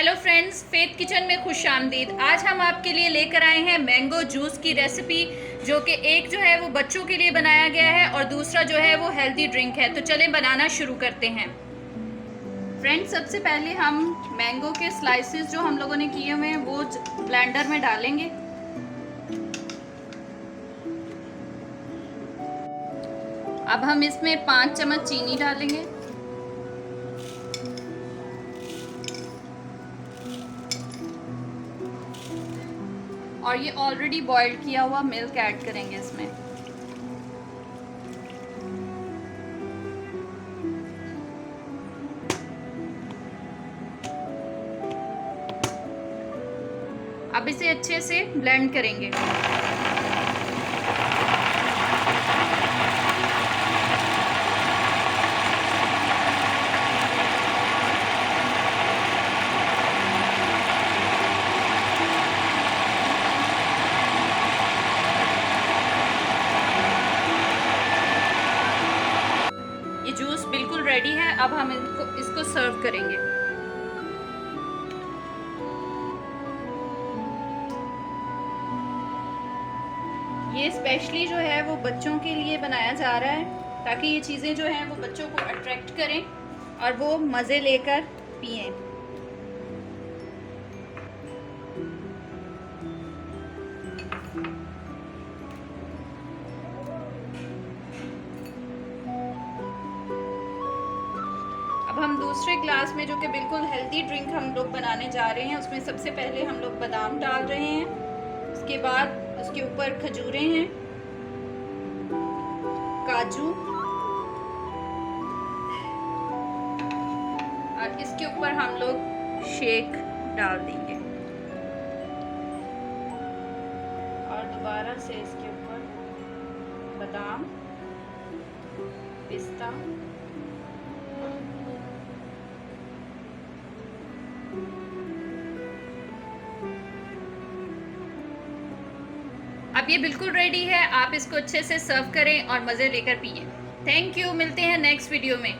Hello friends, faith kitchen में खुश आमदीद। आज हम आपके लिए लेकर आए हैं मैंगो जूस की रेसिपी, जो कि एक जो है वो बच्चों के लिए बनाया गया है और दूसरा जो है वो हेल्दी ड्रिंक है। तो चलें बनाना शुरू करते हैं। फ्रेंड्स, सबसे पहले हम मैंगो के स्लाइसेस जो हम लोगों ने किए हुए हैं वो ब्लेंडर में डालेंगे। अब हम इसमें 5 चम्मच चीनी डालेंगे और ये ऑलरेडी बॉइल्ड किया हुआ मिल्क ऐड करेंगे इसमें। अब इसे अच्छे से ब्लेंड करेंगे। ये जूस बिल्कुल रेडी है। अब हम इसको सर्व करेंगे। ये स्पेशली जो है वो बच्चों के लिए बनाया जा रहा है, ताकि ये चीज़ें जो हैं वो बच्चों को अट्रैक्ट करें और वो मज़े लेकर पिएं। अब हम दूसरे ग्लास में, जो कि बिल्कुल हेल्दी ड्रिंक हम लोग बनाने जा रहे हैं, उसमें सबसे पहले हम लोग बादाम डाल रहे हैं। उसके बाद उसके ऊपर खजूरें हैं, काजू, और इसके ऊपर हम लोग शेक डाल देंगे और दोबारा से इसके ऊपर बादाम, पिस्ता, अब ये बिल्कुल रेडी है। आप इसको अच्छे से सर्व करें और मज़े लेकर पिएं। Thank you. मिलते हैं नेक्स्ट वीडियो में।